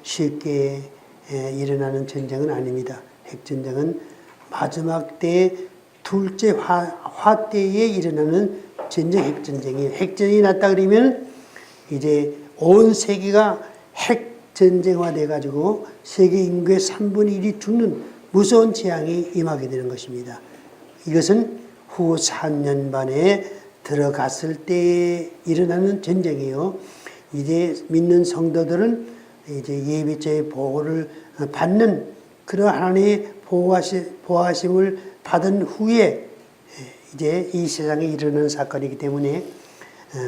쉽게 일어나는 전쟁은 아닙니다. 핵전쟁은 마지막 때 둘째 화 때에 일어나는 전쟁, 핵전쟁이에요. 핵전쟁이 났다 그러면 이제 온 세계가 핵전쟁화 돼가지고 세계 인구의 3분의 1이 죽는 무서운 재앙이 임하게 되는 것입니다. 이것은 후 3년 반에 들어갔을 때 일어나는 전쟁이에요. 이제 믿는 성도들은 이제 예비죄의 보호를 받는 그런 하나님의 보호하심을 받은 후에 이제 이 세상에 일어나는 사건이기 때문에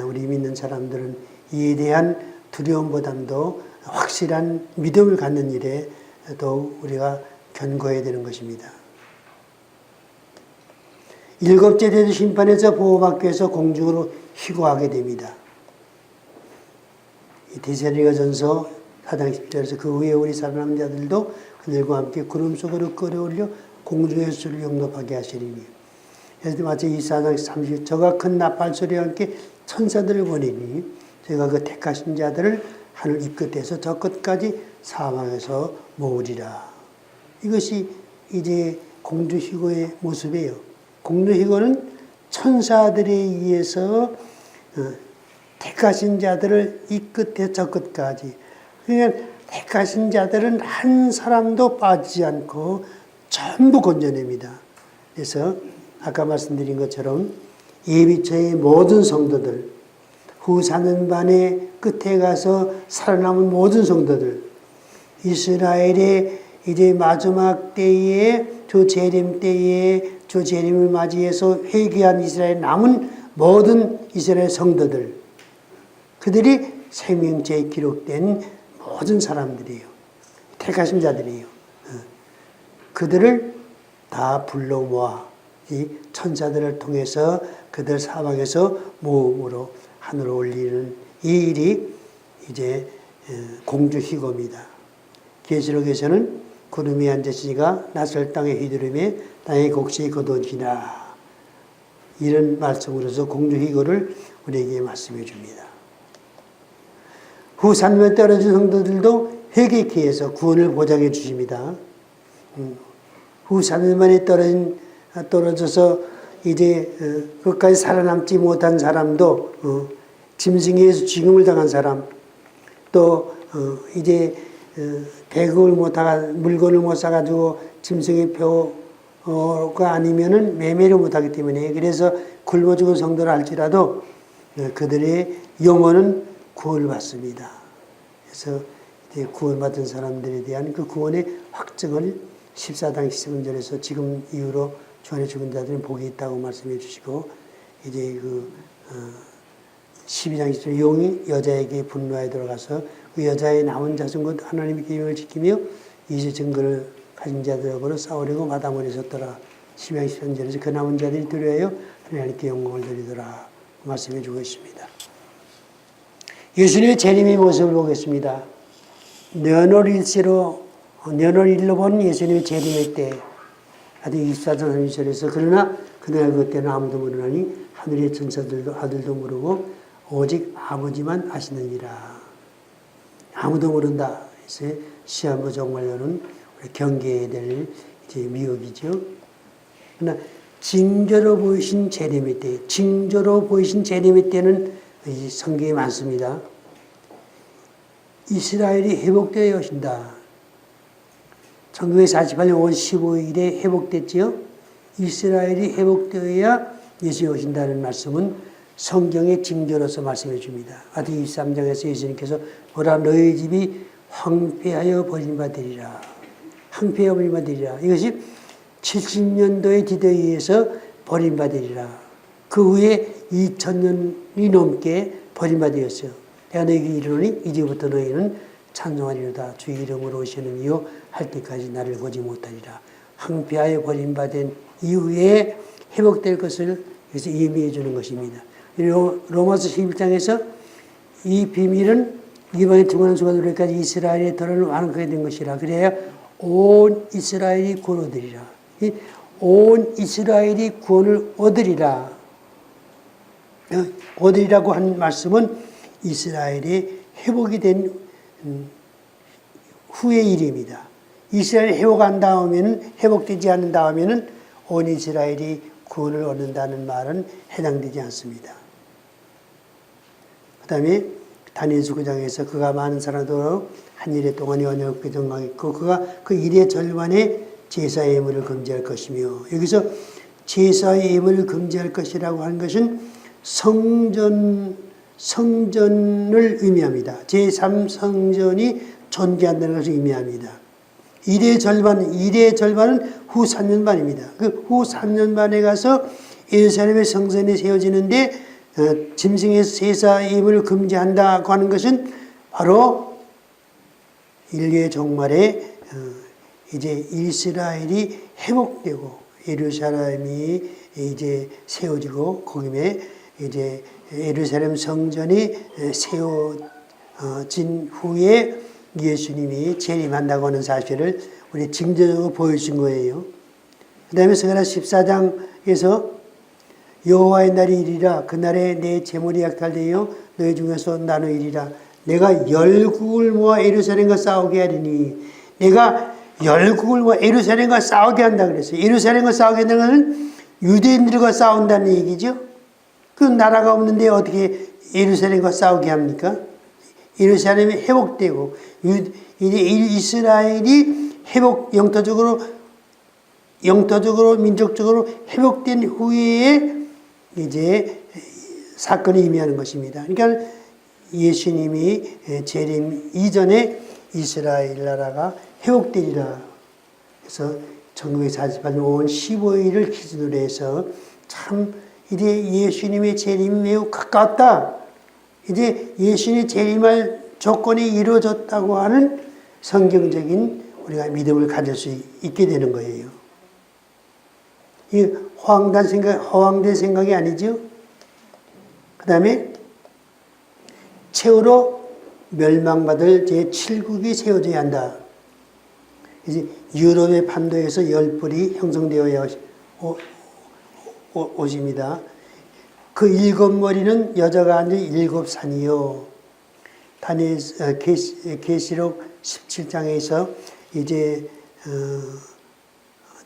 우리 믿는 사람들은 이에 대한 두려움보다도 확실한 믿음을 갖는 일에 더욱 우리가 견고해야 되는 것입니다. 일곱째 대제 심판에서 보호받기 위해서 공중으로 희고하게 됩니다. 데살로니가전서 4장 10절에서 그 후에 우리 살아남은 자들도 그들과 함께 구름 속으로 끌어올려 공중의 수를 영접하게 하시리니. 그래서 마치 이 4장 30절 저가 큰 나팔 소리와 함께 천사들을 보내니 저희가 그 택하신 자들을 하늘 이 끝에서 저 끝까지 사망에서 모으리라. 이것이 이제 공주희고의 모습이에요. 공주희고는 천사들에 의해서 택하신 자들을 이 끝에 저 끝까지. 그러니까 택하신 자들은 한 사람도 빠지지 않고 전부 건져냅니다. 그래서 아까 말씀드린 것처럼 예비처의 모든 성도들, 후 4년 반의 끝에 가서 살아남은 모든 성도들, 이스라엘의 이제 마지막 때에 주 재림 때에 주 재림을 맞이해서 회개한 이스라엘 남은 모든 이스라엘 성도들, 그들이 생명체에 기록된 모든 사람들이에요. 택하신 자들이에요. 그들을 다 불러 모아 이 천사들을 통해서 그들 사방에서 모음으로 하늘로 올리는 이 일이 이제 공주희고입니다. 계시록에서는 구름이 앉으시니가 낯설 땅의 휘두름에 땅의 곡식이 거두어지나 이런 말씀으로서 공주희고를 우리에게 말씀해 줍니다. 후 3년에 떨어진 성도들도 회개케 해서 구원을 보장해 주십니다. 후 3년 만에 떨어져서 이제 끝까지 살아남지 못한 사람도 짐승에서 죽임을 당한 사람 또 이제 배급을 못하고 물건을 못 사가지고 짐승의 표가 아니면은 매매를 못하기 때문에 그래서 굶어 죽은 성도를 할지라도 그들의 영혼은 구원을 받습니다. 그래서 이제 구원받은 사람들에 대한 그 구원의 확증을 14장 17절에서 지금 이후로 주 안에 죽은 자들은 복이 있다고 말씀해 주시고 이제 그 12장 20절 용이 여자에게 분노하여 들어가서 그 여자의 남은 자손 곧 하나님의 계명을 지키며 이제 증거를 가진 자들하고는 싸우려고 마다못에 섰더라. 12장 13절에서 그 남은 자들이 두려워하여 하나님께 영광을 드리더라 말씀해 주고 있습니다. 예수님의 재림의 모습을 보겠습니다. 년월 일로 본 예수님의 재림의 때 아직 24장 30절에서 그러나 그날 그때는 아무도 모르나니 하늘의 천사들도 아들도 모르고 오직 아버지만 아시느니라. 아무도 모른다. 그래서 시한부 정말로는 경계해야 될 이제 미혹이죠. 그러나 징조로 보이신 재림의 때, 징조로 보이신 재림의 때는 성경에 많습니다. 이스라엘이 회복되어 오신다. 1948년 5월 15일에 회복됐지요. 이스라엘이 회복되어야 예수님이 오신다는 말씀은 성경의 징조로서 말씀해 줍니다. 아디 23장에서 예수님께서 보라 너희 집이 황폐하여 버림받으리라. 황폐하여 버림받으리라. 이것이 70년도의 디도에 의해서 버림받으리라. 그 후에 2000년이 넘게 버림받으셨어요. 내가 너희에게 이르노니 이제부터 너희는 찬송하리로다. 주의 이름으로 오시는 이요 할 때까지 나를 보지 못하리라. 황폐하여 버림받은 이후에 회복될 것을 여기서 의미해 주는 것입니다. 로마서 11장에서 이 비밀은 이방의 등원한 수가 되기까지 이스라엘의 터를 완악하게 된 것이라. 그래야 온 이스라엘이 구원 얻으리라. 온 이스라엘이 구원을 얻으리라. 얻으리라고 한 말씀은 이스라엘이 회복이 된 후의 일입니다. 이스라엘이 회복되지 않은 다음에는 온 이스라엘이 구원을 얻는다는 말은 해당되지 않습니다. 그 다음에 다니엘서 9장에서 그가 많은 사람들로 한 일에 동안에 언약궤 정강했고 그가 그 일의 절반에 제사의 예물을 금지할 것이며, 여기서 제사의 예물을 금지할 것이라고 하는 것은 성전을 의미합니다. 제3성전이 존재한다는 것을 의미합니다. 일의 절반은 후 3년 반입니다. 그 후 3년 반에 가서 예루살렘의 성전이 세워지는데 짐승의 제사 예물을 금지한다고 하는 것은 바로 인류의 종말에 이제 이스라엘이 회복되고 예루살렘이 이제 세워지고 거기에 이제 예루살렘 성전이 세워진 후에 예수님이 재림한다고 하는 사실을 우리 징조적으로 보여준 거예요. 그 다음에 스가랴 14장에서 여호와의 날이 이리라. 그날에 내 재물이 약탈되어 너희 중에서 나누이리라. 내가 열국을 모아 예루살렘과 싸우게 하리니. 내가 열국을 모아 예루살렘과 싸우게 한다 그랬어요. 예루살렘과 싸우게 한다는 것은 유대인들과 싸운다는 얘기죠. 그 나라가 없는데 어떻게 예루살렘과 싸우게 합니까? 예루살렘이 회복되고 이스라엘이 영토적으로 민족적으로 회복된 후에 이제 사건이 의미하는 것입니다. 그러니까 예수님이 재림 이전에 이스라엘 나라가 회복되리라. 그래서 1948년 5월 15일을 기준으로 해서 참 이제 예수님의 재림이 매우 가까웠다. 이제 예수님의 재림할 조건이 이루어졌다고 하는 성경적인 우리가 믿음을 가질 수 있게 되는 거예요. 이 허황된 생각이 아니죠. 그 다음에 최후로 멸망받을 제7국이 세워져야 한다. 이제 유럽의 판도에서 열불이 형성되어야 오십니다. 그 7머리는 여자가 앉은 7산이요. 계시록 17장에서 이제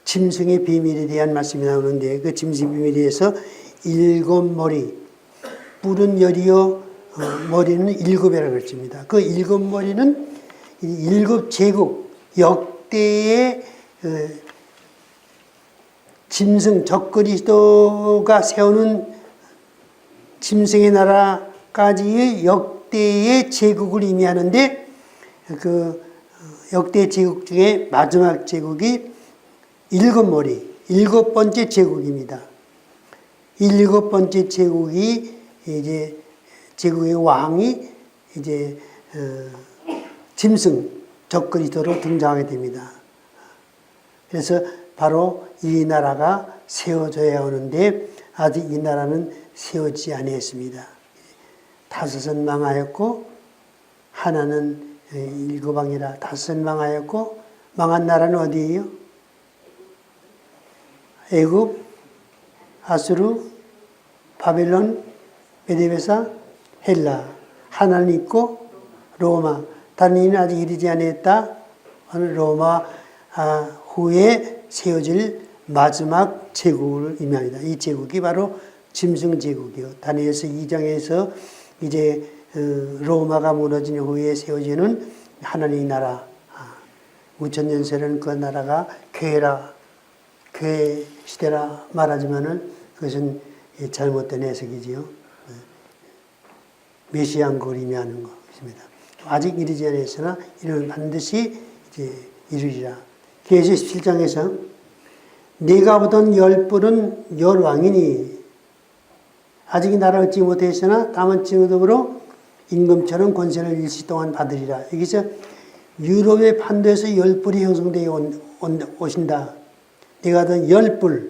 짐승의 비밀에 대한 말씀이 나오는데 그 짐승 비밀에서 7머리, 뿔은 열이요, 머리는 7이라고 그랬습니다. 그 7머리는 7제국, 역대의 짐승, 적그리스도가 세우는 짐승의 나라까지의 역대의 제국을 의미하는데 그 역대 제국 중에 마지막 제국이 7머리, 7번째 제국입니다. 7번째 제국이 이제 제국의 왕이 이제 짐승, 적그리스도로 등장하게 됩니다. 그래서 바로 이 나라가 세워져야 하는데 아직 이 나라는 세워지지 아니했습니다. 5은 망하였고 하나는 일곱왕이라 5은 망하였고 망한 나라는 어디예요? 애굽, 아수르, 바벨론, 메데베사, 헬라. 하나는 있고 로마. 다른 이는 아직 이르지 아니했다. 로마 후에 세워질 마지막 제국을 의미합니다. 이 제국이 바로 짐승 제국이요. 다니엘서 2장에서 이제 로마가 무너진 후에 세워지는 하나님의 나라. 5000년 그 나라가 교회 시대라 말하지만은 그것은 잘못된 해석이지요. 메시아국을 의미하는 것입니다. 아직 이르지 않았으나 이는 반드시 이제 이르리라. 계시 17장에서 네가 보던 10뿔은 10왕이니 아직 이 나라 얻지 못했으나 다만 징후덕으로 임금처럼 권세를 일시 동안 받으리라. 여기서 유럽의 판도에서 10뿔이 형성되어 오신다. 네가 보던 10뿔.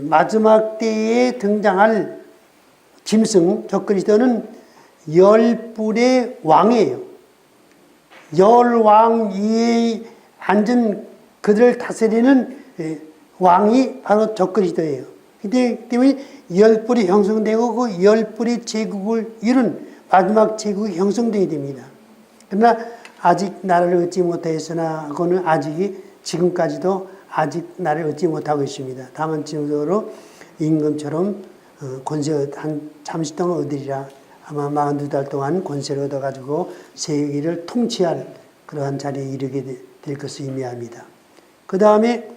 마지막 때에 등장할 짐승, 적그리스도는 10뿔의 왕이에요. 10왕 위에 앉은 그들을 다스리는 왕이 바로 적그리스도예요. 그렇기 때문에 10뿔이 형성되고 그 10뿔의 제국을 이룬 마지막 제국이 형성되어야 됩니다. 그러나 아직 나를 얻지 못하였으나 그는 지금까지도 아직 나를 얻지 못하고 있습니다. 다만 지금으로 임금처럼 권세 잠시 동안 얻으리라. 아마 42달 동안 권세를 얻어가지고 세계를 통치할 그러한 자리에 이르게 될 것을 의미합니다. 그 다음에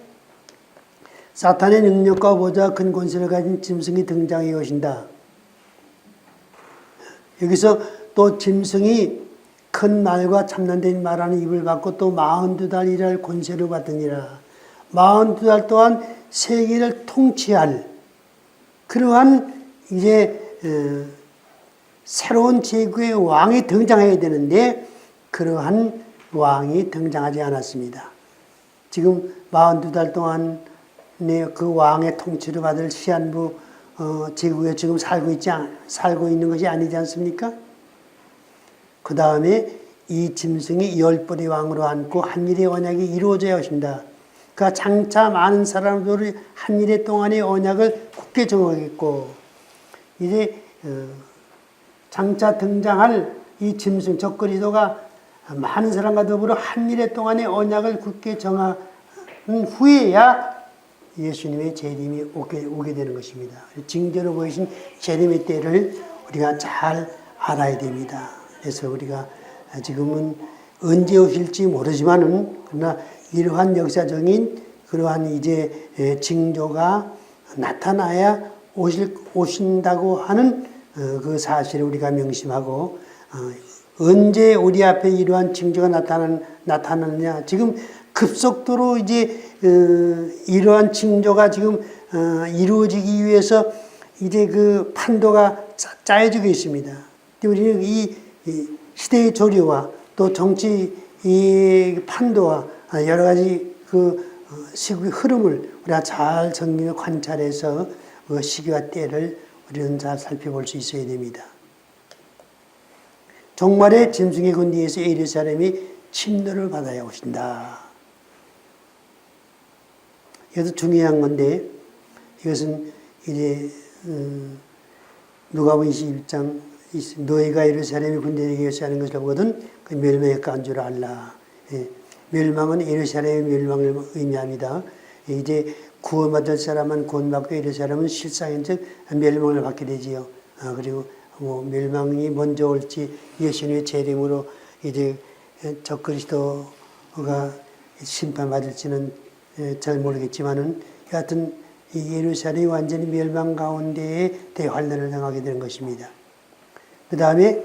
사탄의 능력과 보다 큰 권세를 가진 짐승이 등장해 오신다. 여기서 또 짐승이 큰 말과 참난된 말하는 입을 받고 또 42달 일할 권세를 받으니라. 42달 동안 세계를 통치할 그러한 이제 새로운 제국의 왕이 등장해야 되는데 그러한 왕이 등장하지 않았습니다. 지금 42달 동안 그 왕의 통치를 받을 시한부 제국에 지금 살고 있는 것이 아니지 않습니까? 그 다음에 이 짐승이 10벌의 왕으로 앉고 한일의 언약이 이루어져야 하신다. 그러니까 장차 많은 사람들이 한일의 동안의 언약을 굳게 정하겠고 이제 장차 등장할 이 짐승 적그리스도가 많은 사람과 더불어 한일의 동안의 언약을 굳게 정한 후에야 예수님의 재림이 오게 되는 것입니다. 징조로 보이신 재림의 때를 우리가 잘 알아야 됩니다. 그래서 우리가 지금은 언제 오실지 모르지만은 그러나 이러한 역사적인 그러한 이제 징조가 나타나야 오신다고 하는 그 사실을 우리가 명심하고 언제 우리 앞에 이러한 징조가 나타나느냐. 지금 급속도로 이제 이러한 징조가 지금 이루어지기 위해서 이제 그 판도가 짜여지고 있습니다. 우리는 이 시대의 조류와 또 정치 이 판도와 여러 가지 그 시국의 흐름을 우리가 잘 정밀히 관찰해서 그 시기와 때를 우리는 잘 살펴볼 수 있어야 됩니다. 종말의 짐승의 군대에서 예루살렘이 침노를 받아야 오신다. 이것도 중요한 건데 이것은 이제 누가복음 21장 너희가 예루살렘의 군대에게 하는 것을 보거든 그 멸망의 간 줄 알라. 멸망은 예루살렘의 멸망을 의미합니다. 이제 구원받을 사람은 구원받고 예루살렘은 실상인즉 멸망을 받게 되지요. 그리고 뭐 멸망이 먼저 올지 예수님의 재림으로 이제 적그리스도가 심판받을지는 잘 모르겠지만은 여하튼 이 예루살렘이 완전히 멸망 가운데에 대환란을 당하게 되는 것입니다. 그 다음에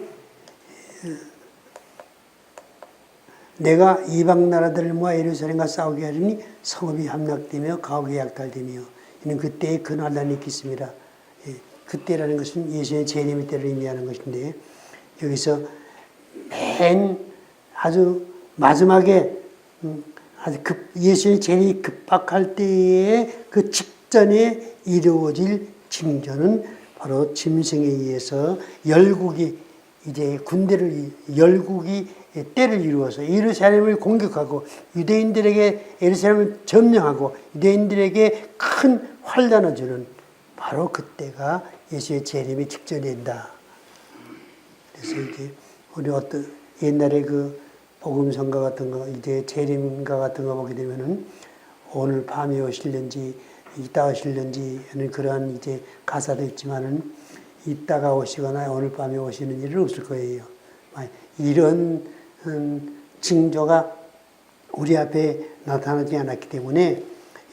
내가 이방 나라들을 모아 예루살렘과 싸우게 하리니 성읍이 함락되며 가옥이 약탈되며 이는 그때의 큰 환란이 있겠습니다. 그때라는 것은 예수의 재림의 때를 의미하는 것인데 여기서 맨 아주 마지막에 아주 예수의 재림이 급박할 때에 그 직전에 이루어질 징조는 바로 짐승에 의해서 열국이 이제 열국이 때를 이루어서 예루살렘을 공격하고 유대인들에게 예루살렘을 점령하고 유대인들에게 큰 환란을 주는 바로 그때가 예수의 재림이 직전된다. 그래서 이제 우리 옛날에 그 복음성가 같은 거 이제 재림가 같은 거 보게 되면은 오늘 밤에 오실는지 이따 오실는지 하는 그러한 이제 가사도 있지만은 이따가 오시거나 오늘 밤에 오시는 일은 없을 거예요. 이런 징조가 우리 앞에 나타나지 않았기 때문에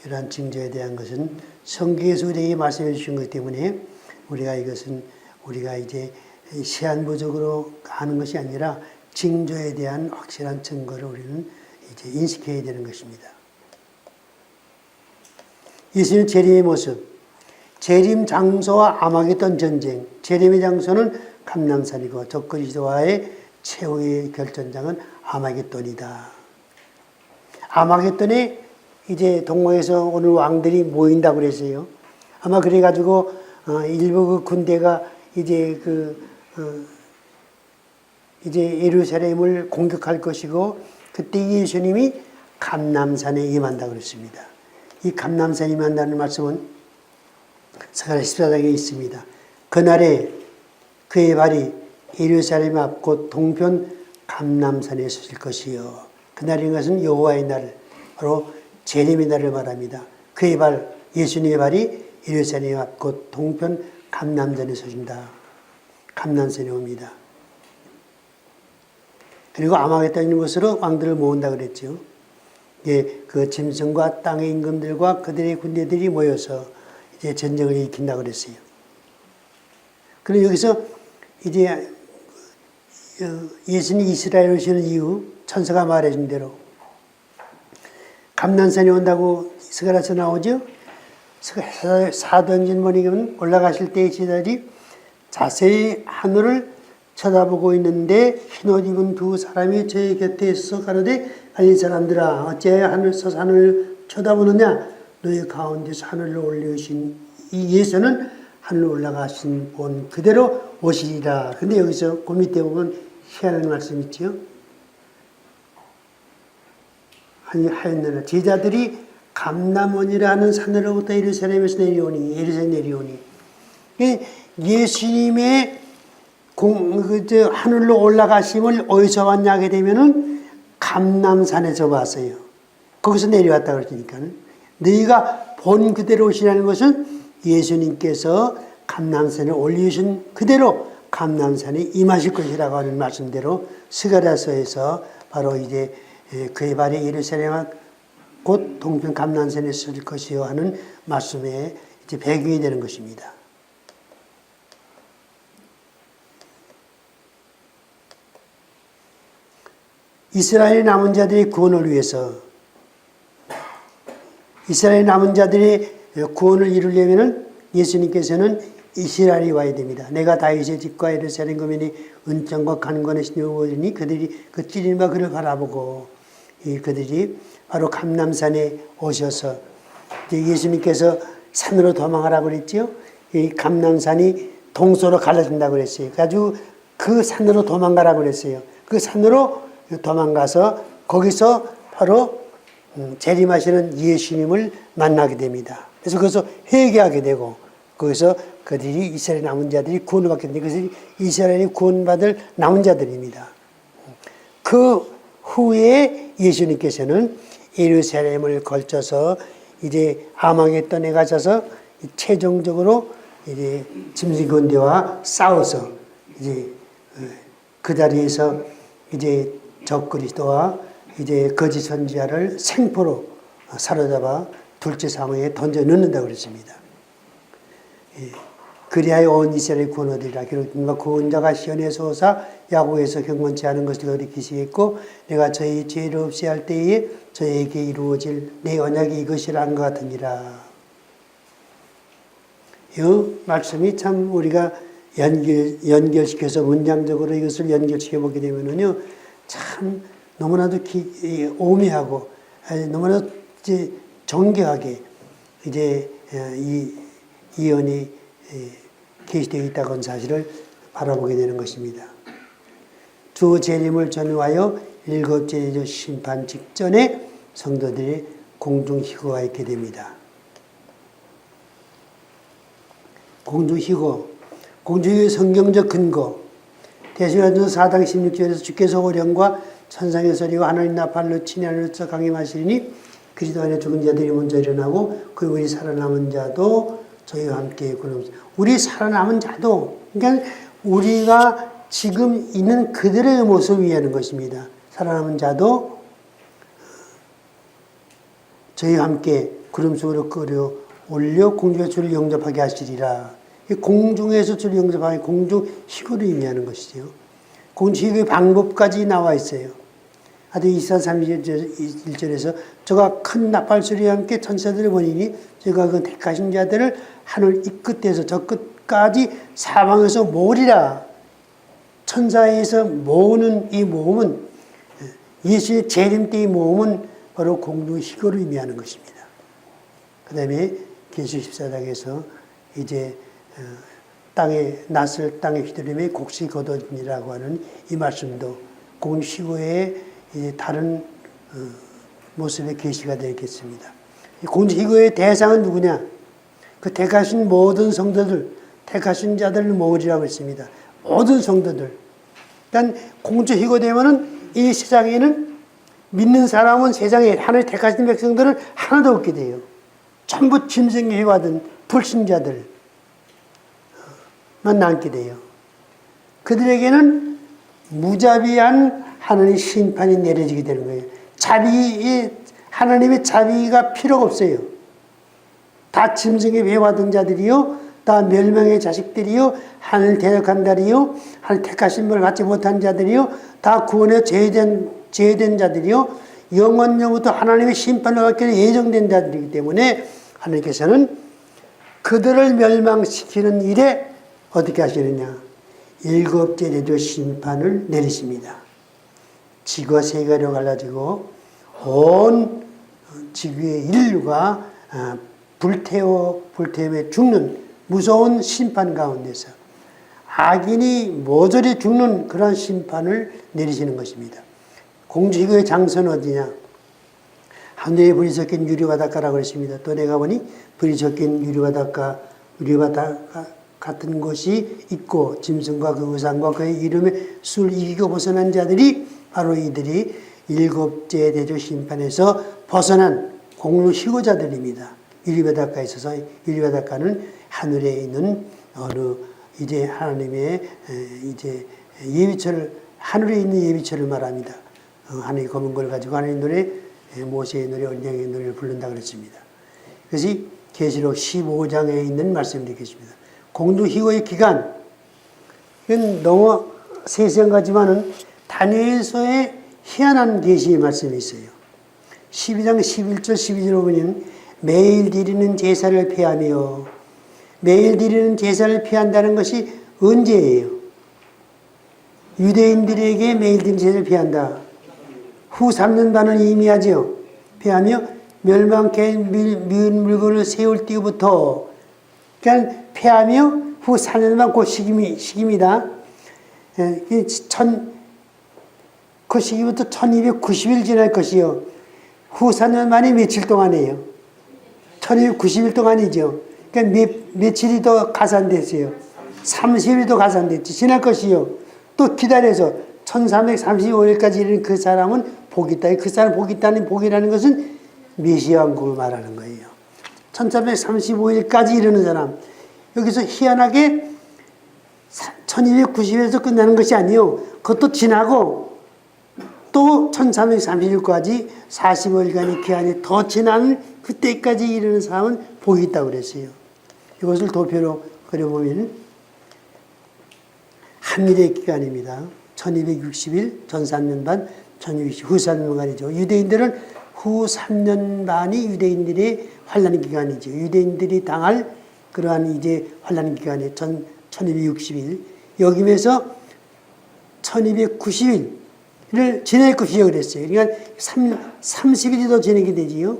이러한 징조에 대한 것은 성경에서 우리에게 말씀해 주신 것이기 때문에 우리가 이제 시한부적으로 하는 것이 아니라 징조에 대한 확실한 증거를 우리는 이제 인식해야 되는 것입니다. 예수님 재림의 모습, 재림 장소와 아마겟돈 전쟁, 재림의 장소는 감람산이고 적그리스도와의 최후의 결전장은 아마겟돈이다. 아마겟돈에 이제 동방에서 오늘 왕들이 모인다고 그랬어요. 아마 그래가지고 일부 그 군대가 이제 이제 예루살렘을 공격할 것이고 그때 예수님이 감람산에 임한다고 그랬습니다. 이 감람산에 임한다는 말씀은 사가랴 14장에 있습니다. 그날에 그의 발이 예루살렘 앞 곧 동편 감람산에 서실 것이요. 그날인 것은 여호와의 날, 바로 재림의 날을 말합니다. 그의 발, 예수님의 발이 예루살렘 앞 곧 동편 감람산에 서신다. 감람산에 옵니다. 그리고 아마겟돈 있는 곳으로 왕들을 모은다 그랬죠. 예, 그 짐승과 땅의 임금들과 그들의 군대들이 모여서 이제 전쟁을 일으킨다 그랬어요. 그리고 여기서 이제 예수님이 이스라엘에 오시는 이후 천사가 말해준 대로 감람산에 온다고 스가랴서 나오죠. 사도행전 올라가실 때의 제자들이 자세히 하늘을 쳐다보고 있는데 흰옷 입은 두 사람이 저희 곁에 있어 가로되 갈릴 사람들아 어찌하여 하늘서 하늘을 쳐다보느냐. 너희 가운데서 하늘로 올리신 이 예수는 하늘로 올라가신 본 그대로 오시리라. 근데 여기서 그 밑에 보면 희한한 말씀 있죠. 하였느라 제자들이 감람원이라는 산으로부터 예루살렘에서 내려오니 예루살렘 내려오니 예수님의 하늘로 올라가심을 어디서 왔냐 하게 되면은 감람산에서 왔어요. 거기서 내려왔다 그러니까 너희가 본 그대로 오시라는 것은 예수님께서 감람산에 올리신 그대로 감람산에 임하실 것이라고 하는 말씀대로 스가랴서에서 바로 이제 그의 발이 예루살렘 곧 동편 감람산에 서실 것이요 하는 말씀에 이제 배경이 되는 것입니다. 이스라엘 남은 자들의 구원을 위해서 이스라엘 남은 자들의 구원을 이루려면 예수님께서는 이스라엘이 와야 됩니다. 내가 다윗의 집과 예루살렘 거민이 은총과 간관의 신을 보이니 그들이 그 찔린 바 그를 바라보고 그들이 바로 감람산에 오셔서 예수님께서 산으로 도망하라고 그랬죠. 이 감람산이 동서로 갈라진다고 그랬어요. 그래가지고 그 산으로 도망가라고 그랬어요. 그 산으로 도망가서 거기서 바로 재림하시는 예수님을 만나게 됩니다. 그래서 거기서 회개하게 되고 거기서 그들이 이스라엘 남은 자들이 구원을 받게 됩니다. 그래서 이스라엘이 구원받을 남은 자들입니다. 그 후에 예수님께서는 예루살렘을 걸쳐서 이제 아마겟돈에 가셔서 최종적으로 이제 짐승군대와 싸워서 이제 그 자리에서 이제 적그리스도와 이제 거짓 선지자를 생포로 사로잡아 둘째 상황에 던져 넣는다고 그랬습니다. 그리하여 온 이스라엘 구원하리라. 기록된 구원자가 시온에서 오사 야곱에서 경건치 않은 것을 돌이키시겠고 내가 저희 죄를 없이 할 때에 저에게 이루어질 내 언약이 이것이라 한 것 같으니라. 이 말씀이 참 우리가 연결시켜서 문장적으로 이것을 연결시켜 보게 되면은요, 참 너무나도 오묘하고 너무나도 이제 정교하게 이제 이 예언이 계시되어 있다고 하는 사실을 바라보게 되는 것입니다. 주 재림을 전후하여 일곱째 심판 직전에 성도들이 공중희고가 있게 됩니다. 공중희고의 성경적 근거, 대신하전서 4장 16절에서 주께서 호령과 천상의 소리와 하나님 나팔로 친히 하늘에서 강림하시리니 그리스도 안에 죽은 자들이 먼저 일어나고 그 우리 살아남은 자도 저희와 함께 우리 살아남은 자도, 그러니까 우리가 지금 있는 그들의 모습을 위하는 것입니다. 살아남은 자도 저희와 함께 구름 속으로 끌어올려 공중에서 주를 영접하게 하시리라. 공중에서 주를 영접하게 공중 희고를 의미하는 것이죠. 공중 희고의 방법까지 나와 있어요. 아들 23:1절에서 저가 큰 나팔 소리와 함께 천사들을 보니니 저가 그 택하신 자들을 하늘 이 끝에서 저 끝까지 사방에서 모으리라. 천사에서 모으는 이 모음은 예수의 재림 때의 모음은 바로 공중 희고를 의미하는 것입니다. 그 다음에 계시 14장에서 이제 땅에 낯을 땅에 휘두르며 곡식이 거둬지니라고 하는 이 말씀도 공중 희고의 다른 모습의 계시가 되겠습니다. 공중 희고의 대상은 누구냐? 그 택하신 모든 성도들, 택하신 자들을 모으리라고 했습니다. 모든 성도들. 그러니까 공중 희고되면은 이 세상에는 믿는 사람은 세상에 하나님 택하신 백성들은 하나도 없게 돼요. 전부 짐승의 해받은 불신자들만 남게 돼요. 그들에게는 무자비한 하나님의 심판이 내려지게 되는 거예요. 하나님의 자비가 필요가 없어요. 다 짐승의 해받은 자들이요, 다 멸망의 자식들이요, 하늘 대적한 자들이요, 하늘 택하신 분을 갖지 못한 자들이요, 다 구원에 제외된 자들이요, 영원부터 하나님의 심판을 받기로 예정된 자들이기 때문에 하나님께서는 그들을 멸망시키는 일에 어떻게 하시느냐? 일곱째 대조 심판을 내리십니다. 지구가 세계로 갈라지고 온 지구의 인류가 불태움에 죽는 무서운 심판 가운데서 악인이 모조리 죽는 그런 심판을 내리시는 것입니다. 공주희고의 장소는 어디냐? 하늘에 불이 섞인 유리바닷가라고 했습니다. 또 내가 보니 불이 섞인 유리바닷가 같은 곳이 있고 짐승과 그 우상과 그의 이름에 술 이기고 벗어난 자들이 바로 이들이 일곱째 대조 심판에서 벗어난 공로희고자들입니다. 유리바닷가에 있어서 유리바닷가는 하늘에 있는 어느 이제 하나님의 이제 예비처를 하늘에 있는 예비처를 말합니다. 하늘의 검은 걸 가지고 하나님 노래, 모세의 노래, 언약의 노래를 부른다 그랬습니다. 그것이 계시록 15장에 있는 말씀이 되겠습니다. 공동희고의 기간, 이건 너무 세세한 거지만은 다니엘서에 희한한 계시의 말씀이 있어요. 12장 11절 12절로 보면 매일 드리는 제사를 피하며, 매일 드리는 제사를 피한다는 것이 언제예요? 유대인들에게 매일 드리는 제사를 피한다. 후 3년 반은 의미하죠. 피하며 멸망케 미운 물건을 세울 때부터, 그러니까 피하며 후 4년 반 그 시기입니다. 그 시기부터 1290일 지날 것이요. 후 4년 만에 며칠 동안이에요? 1290일 동안이죠. 그러니까 며칠이 더 가산됐어요. 30일이 더 가산됐지. 지날 것이요. 또 기다려서 1335일까지 이르는 그 사람은 복이 있다. 그 사람 복이 있다는 복이라는 것은 메시아 왕국을 말하는 거예요. 1335일까지 이르는 사람. 여기서 희한하게 1290일에서 끝나는 것이 아니요. 그것도 지나고 또 1330일까지 45일간의 기한이 더 지나는 그때까지 이르는 사람은 복이 있다고 그랬어요. 이것을 도표로 그려보면 한미의 기간입니다. 1260일, 전 3년 반, 1260, 후 3년 반이죠. 유대인들은 후 3년 반이 유대인들의 환란 기간이죠. 유대인들이 당할 그러한 이제 환란 기간이 1260일. 여기면서 1290일을 지낼 것이요 그랬어요. 그러니까 30일이 더 지내게 되지요.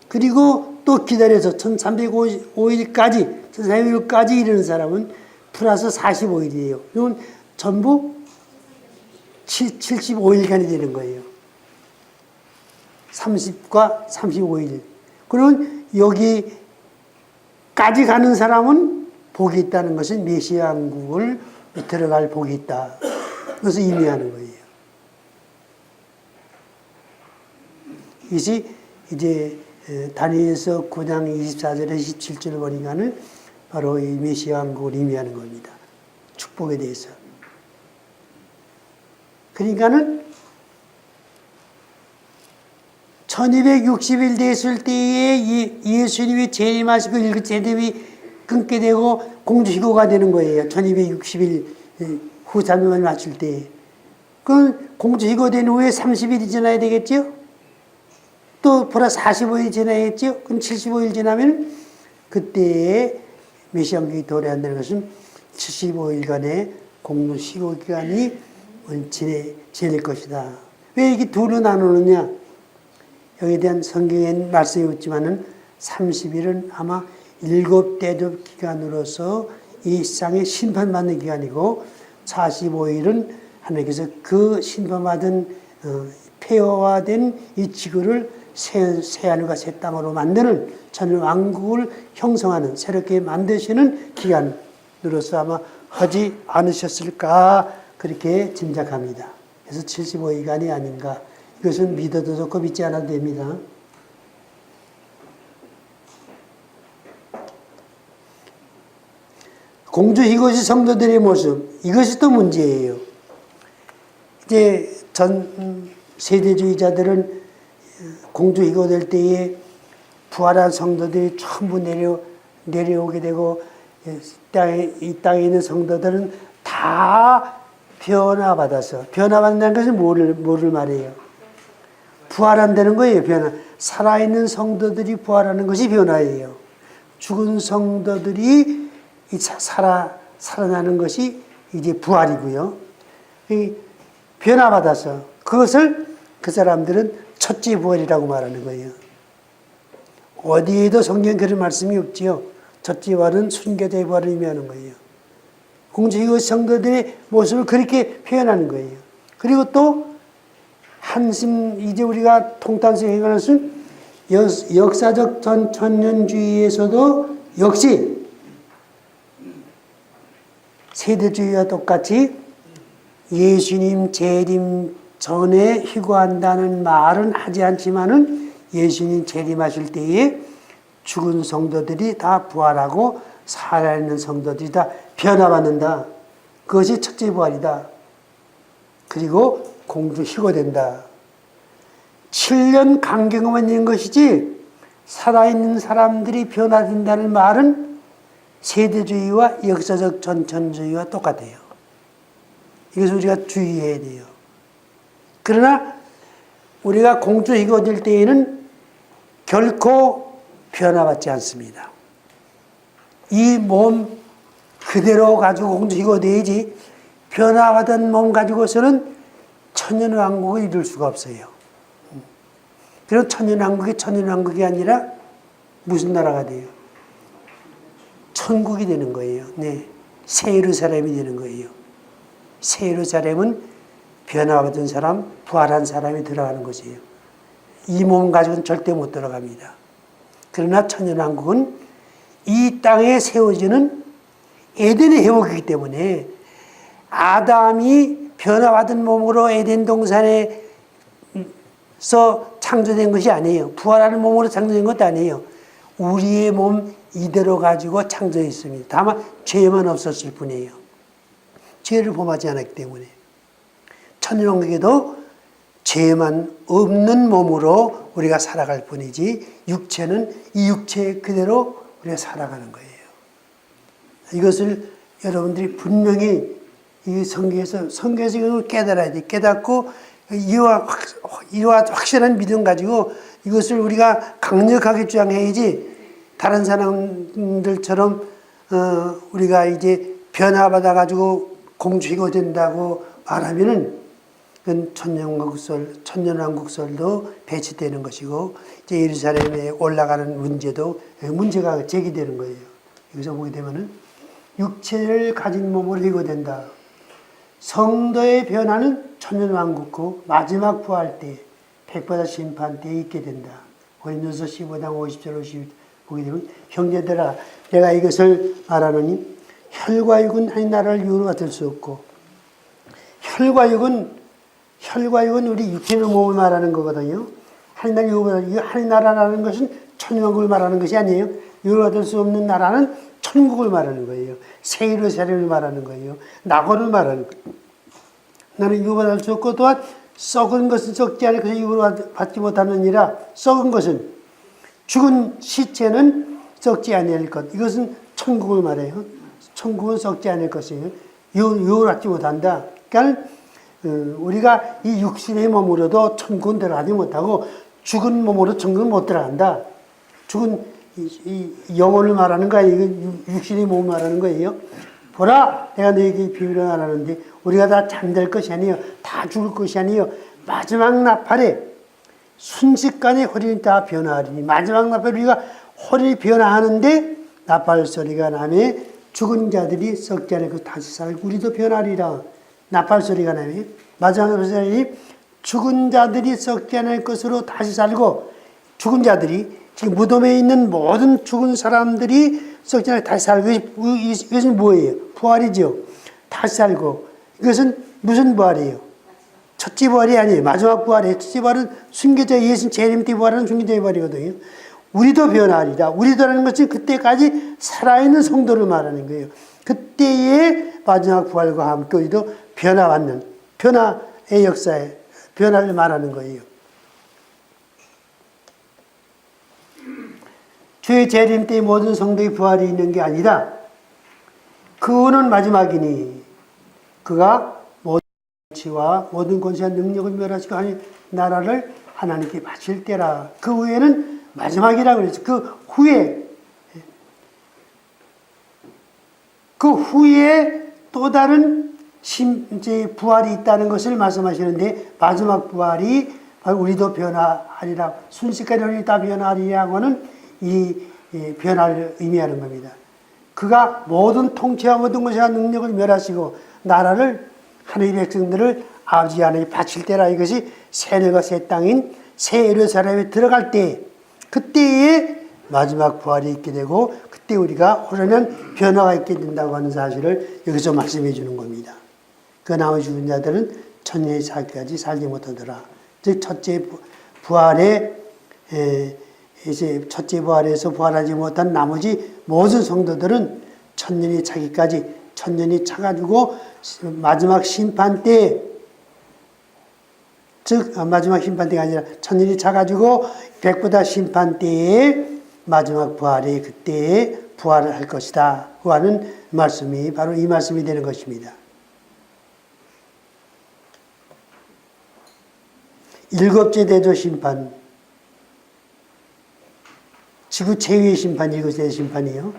그리고 또 기다려서 1305일까지, 1305일까지 이르는 사람은 플러스 45일이에요. 이건 전부 75일간이 되는 거예요. 30과 35일. 그러면 여기까지 가는 사람은 복이 있다는 것은 메시아 왕국을 들어갈 복이 있다. 그것을 의미하는 거예요. 이것이 이제 다니엘서 9장 24절에서 27절을 보니까는 바로 이 메시아 왕국을 의미하는 겁니다. 축복에 대해서. 그러니까는 1260일 됐을 때에 예수님이 재림하시고 일곱 제dem이 끊게 되고 공주희고가 되는 거예요. 1260일 후 3년을 맞출 때. 그럼 공주희고 된 후에 30일이 지나야 되겠죠? 또 플러스 45일이 지나야겠죠? 그럼 75일 지나면 그때에 메시아 왕국이 도래한다는 것은 75일간의 공주희고 기간이 지낼 것이다. 왜 이게 둘로 나누느냐? 여기에 대한 성경의 말씀이 없지만은 30일은 아마 일곱 대접 기간으로서 이 세상에 심판받는 기간이고 45일은 하나님께서 그 심판받은 폐허화된 이 지구를 새하늘과 새 땅으로 만드는 전 왕국을 형성하는 새롭게 만드시는 기간으로서 아마 하지 않으셨을까 그렇게 짐작합니다. 그래서 75일간이 아닌가. 이것은 믿어도 좋고 믿지 않아도 됩니다. 공주 이것이 성도들의 모습. 이것이 또 문제예요. 이제 전 세대주의자들은 공주 이거 될 때에 부활한 성도들이 전부 내려오게 되고 이 땅에 있는 성도들은 다 변화받아서 변화받는다는 것은 뭐를 말해요? 부활한다는 거예요. 변화. 살아있는 성도들이 부활하는 것이 변화예요. 죽은 성도들이 살아나는 것이 이제 부활이고요. 변화받아서 그것을 그 사람들은 첫째 부활이라고 말하는 거예요. 어디에도 성경 그런 말씀이 없지요. 첫째 부활은 순교자의 부활을 의미하는 거예요. 공주 이것 성도들의 모습을 그렇게 표현하는 거예요. 그리고 또 한심 이제 우리가 통탄성 행하는 것은 역사적 천년주의에서도 역시 세대주의와 똑같이 예수님 재림 전에 희고한다는 말은 하지 않지만은 예수님 재림하실 때에 죽은 성도들이 다 부활하고 살아있는 성도들이 다 변화받는다. 그것이 첫째 부활이다. 그리고 공주 희고된다. 7년 간격만 있는 것이지 살아있는 사람들이 변화된다는 말은 세대주의와 역사적 전천주의와 똑같아요. 이것을 우리가 주의해야 돼요. 그러나 우리가 공주 희고될 때에는 결코 변화받지 않습니다. 이 몸 그대로 가지고 공주 희고돼야지 변화받은 몸 가지고서는 천년왕국을 이룰 수가 없어요. 그럼 천년왕국이 아니라 무슨 나라가 돼요? 천국이 되는 거예요. 네, 새 예루살렘이 되는 거예요. 새 예루살렘은 변화받은 사람, 부활한 사람이 들어가는 것이에요. 이 몸 가지고는 절대 못 들어갑니다. 그러나 천년왕국은 이 땅에 세워지는 에덴의 회복이기 때문에 아담이 변화받은 몸으로 에덴 동산에서 창조된 것이 아니에요. 부활하는 몸으로 창조된 것도 아니에요. 우리의 몸 이대로 가지고 창조했습니다. 다만 죄만 없었을 뿐이에요. 죄를 범하지 않았기 때문에. 천년왕국에도 죄만 없는 몸으로 우리가 살아갈 뿐이지 육체는 이 육체 그대로 우리가 살아가는 거예요. 이것을 여러분들이 분명히 이 성경에서 이걸 깨달아야 돼. 깨닫고 이와 확실한 믿음 가지고 이것을 우리가 강력하게 주장해야지 다른 사람들처럼 우리가 이제 변화받아 가지고 공주가 된다고 말하면은 그건 천년왕국설도 배치되는 것이고 이제 예루살렘에 올라가는 문제가 제기되는 거예요. 여기서 보게 되면은 육체를 가진 몸으로 희고된다. 성도의 변화는 천년왕국 마지막 부활 때 백보다 심판 때에 있게 된다. 고린도서 15장 50절 50절 보게 되면 형제들아 내가 이것을 말하노니 혈과 육은 한 나라를 유로 받을 수 없고 혈과 육은 우리 육체의 몸을 말하는 거거든요. 한 나라라는 것은 천년왕국을 말하는 것이 아니에요. 유로 받을 수 없는 나라는 천국을 말하는 거예요. 새 예루살렘을 말하는 거예요. 낙원을 말하는 거예요. 나는 유로받을 수 없고 또한 썩은 것은 썩지 않을 것을 유로받지 못하느니라. 썩은 것은 죽은 시체는 썩지 아니할 것. 이것은 천국을 말해요. 천국은 썩지 않을 것이에요. 유로받지 못한다. 그러니까 우리가 이 육신의 몸으로도 천국은 들어가지 못하고 죽은 몸으로 천국은 못 들어간다. 죽은 이 영혼을 말하는 거야. 이거 육신의 몸을 말하는 거예요. 보라, 내가 너에게 비밀을 말하는데 우리가 다 잠들 것이 아니에요. 다 죽을 것이 아니에요. 마지막 나팔에 순식간에 허리는 다 변화하리니 마지막 나팔에 우리가 허리 변화하는데 나팔 소리가 나면 죽은 자들이 썩지 않을 것 다시 살고 우리도 변하리라. 나팔 소리가 나면 마지막 나팔 소리 죽은 자들이 썩지 않을 것으로 다시 살고 죽은 자들이 지금 무덤에 있는 모든 죽은 사람들이 썩지 않을 다시 살고 이것은 뭐예요? 부활이죠. 다시 살고 이것은 무슨 부활이에요? 첫째 부활이 아니에요. 마지막 부활이에요. 첫째 부활은 순교자 예수 재림 때 부활은 순교자의 부활이거든요. 우리도 변화하리라. 우리도라는 것은 그때까지 살아있는 성도를 말하는 거예요. 그때의 마지막 부활과 함께 우리도 변화받는 변화의 역사에 변화를 말하는 거예요. 주의 재림 때 모든 성도의 부활이 있는 게 아니라 그는 마지막이니 그가 모든 지와 모든 권세와 능력을 멸하시고 하나님 나라를 하나님께 바칠 때라. 그 후에는 마지막이라고 그랬죠. 그 후에 또 다른 이제 부활이 있다는 것을 말씀하시는데 마지막 부활이 우리도 변화하리라. 순식간에 우리 다 변화하리라고 하는 이 변화를 의미하는 겁니다. 그가 모든 통치와 모든 것과 능력을 멸하시고 나라를 하나님의 백성들을 아버지 하나님께 바칠 때라. 이것이 새늘과 새 땅인 새 예루살렘에 들어갈 때 그때에 마지막 부활이 있게 되고 그때 우리가 호련한 변화가 있게 된다고 하는 사실을 여기서 말씀해 주는 겁니다. 그 나머지 죽은 자들은 천년의 살기까지 살지 못하더라. 즉 첫째 부활에서 부활하지 못한 나머지 모든 성도들은 천년이 차기까지 천년이 차가지고 마지막 심판 때 즉 마지막 심판 때가 아니라 천년이 차가지고 백보다 심판 때에 마지막 부활이 그때에 부활을 할 것이다 하는 말씀이 바로 이 말씀이 되는 것입니다. 일곱째 대조 심판, 지구 최후의 심판, 일곱째 대조 심판이요.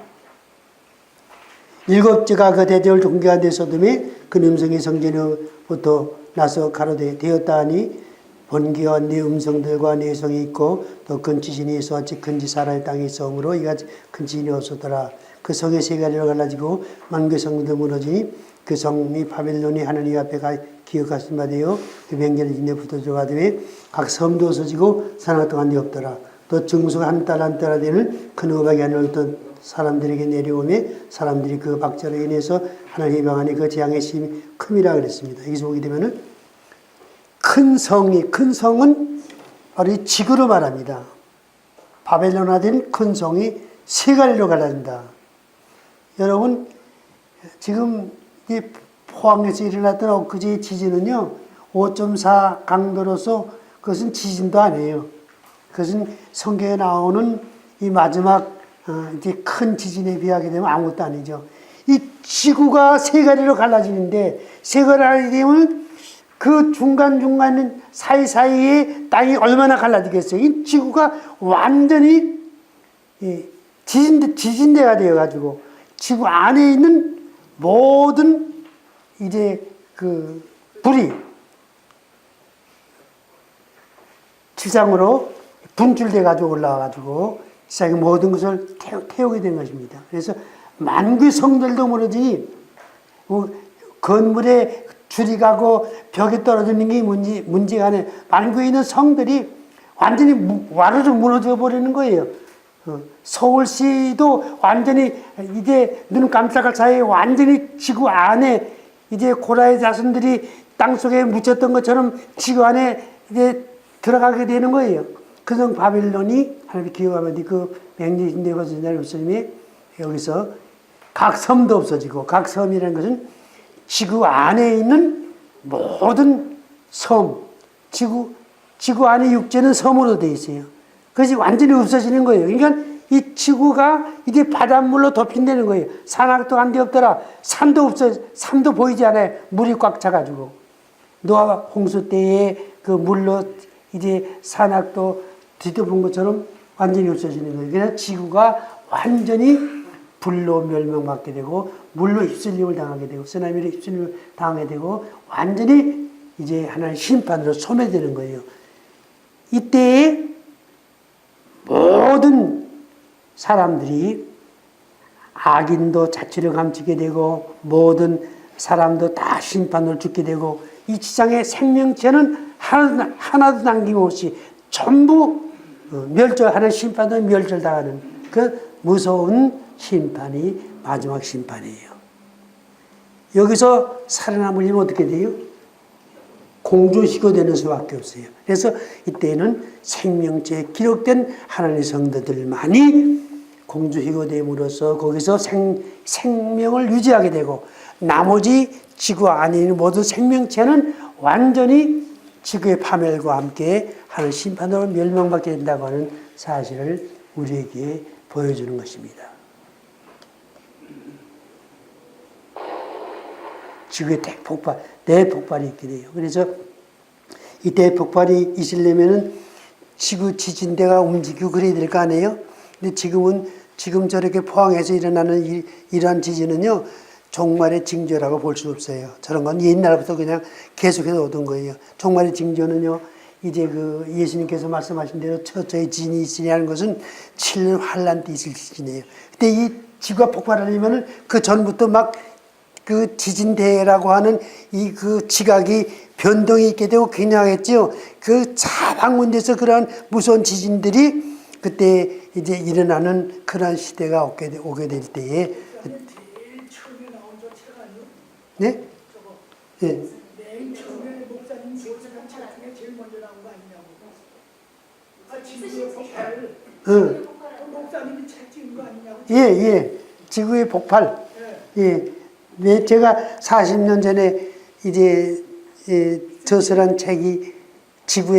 일곱째가 그 대조를 종교한 데 소돔에 그 음성이 성전으로부터 나서 가로되 되었다 하니 번개와 네 음성들과 네 성이 있고 또 큰 지진이 있어 어찌 큰 지사라의 땅에 있어오므로 이같이 큰 지진이 없었더라. 그 성의 세 가지로 갈라지고 만개 성도 무너지니 그 성이 바벨론이 하나님 앞에 기억하신 바 되어 그 맹렬한 진에 붙어 들어가되 각 섬도 없어지고 산악 동안 데 없더라. 또 증수가 한 달 한 달아 되는 큰 우박이 하늘을 어떤 사람들에게 내려오매 사람들이 그 박자로 인해서 하나님의 방안에 그 재앙의 심이 큼이라 그랬습니다. 여기서 보게 되면은 큰 성은 바로 이 지구로 말합니다. 바벨론화된 큰 성이 세 가지로 갈라진다. 여러분 지금 이 포항에서 일어났던 엊그제 지진은요 5.4 강도로서 그것은 지진도 아니에요. 그것은 성경에 나오는 이 마지막 이제 큰 지진에 비하게 되면 아무것도 아니죠. 이 지구가 세 가지로 갈라지는데 세 가지로 되면 그 중간중간 사이사이에 땅이 얼마나 갈라지겠어요. 이 지구가 완전히 지진대가 되어가지고 지구 안에 있는 모든 이제 그 불이 지상으로 분출돼가지고 올라와가지고 세상의 모든 것을 태우게 된 것입니다. 그래서 만구의 성들도 무너지니 건물에 줄이 가고 벽에 떨어지는 게 문제가 아니에요. 만구에 있는 성들이 완전히 와르르 무너져 버리는 거예요. 서울시도 완전히 이제 눈 깜짝할 사이에 완전히 지구 안에 이제 고라의 자손들이 땅속에 묻혔던 것처럼 지구 안에 이제 들어가게 되는 거예요. 그 성 바빌론이 하나님 기억하면 그 맹렬신대 거스른 날 예루살렘이 여기서 각 섬도 없어지고 각 섬이라는 것은 지구 안에 있는 모든 섬, 지구 안에 육지는 섬으로 되어 있어요. 그것이 완전히 없어지는 거예요. 그러니까 이 지구가 이제 바닷물로 덮인다는 거예요. 산악도 한 데 없더라. 산도 보이지 않아요. 물이 꽉 차가지고. 노아 홍수 때에 그 물로 이제 산악도 뒤덮은 것처럼 완전히 없어지는 거예요. 그래서 지구가 완전히 불로 멸망받게 되고 물로 휩쓸림을 당하게 되고 쓰나미로 휩쓸림을 당하게 되고 완전히 이제 하나의 심판으로 소멸되는 거예요. 이때에 모든 사람들이 악인도 자취를 감추게 되고 모든 사람도 다 심판을 죽게 되고 이 지상의 생명체는 하나도 남김없이 전부 멸절하는 심판도 멸절당하는 그 무서운 심판이 마지막 심판이에요. 여기서 살아남으려면 어떻게 돼요? 공조시효되는 수밖에 없어요. 그래서 이때는 생명체에 기록된 하나님의 성도들만이 공조시효됨으로써 거기서 생명을 유지하게 되고 나머지 지구 안에 있는 모든 생명체는 완전히 지구의 파멸과 함께 하는 심판으로 멸망받게 된다고 하는 사실을 우리에게 보여주는 것입니다. 지구의 대폭발이 있게 돼요. 그래서 이 대폭발이 있으려면은 지구 지진대가 움직이고 그래야 될 거 아니에요? 근데 지금 저렇게 포항에서 일어나는 이러한 지진은요, 종말의 징조라고 볼 수 없어요. 저런 건 옛날부터 그냥 계속해서 오던 거예요. 종말의 징조는요, 이제 그 예수님께서 말씀하신 대로 처처의 지진이 있으냐는 것은 7년 환란 때 있을 지진이에요. 근데 이 지구가 폭발하려면은 그 전부터 막 그 지진대라고 하는 이 그 지각이 변동이 있게 되고 굉장했죠. 그 사방문에서 그러한 무서운 지진들이 그때 이제 일어나는 그러한 시대가 오게 될 때에. 제일 처음에 나온 저 책 아니요? 네? 저거. 예. 맨 처음에 목사님 소설한 책 중에 제일 먼저 나온 거 아니냐고. 지구의 폭발. 응. 목사님이 책 찍은 거 아니냐고. 예. 지구의 폭발. 예. 네, 제가 40년 전에 이제 저서란 책이 지구의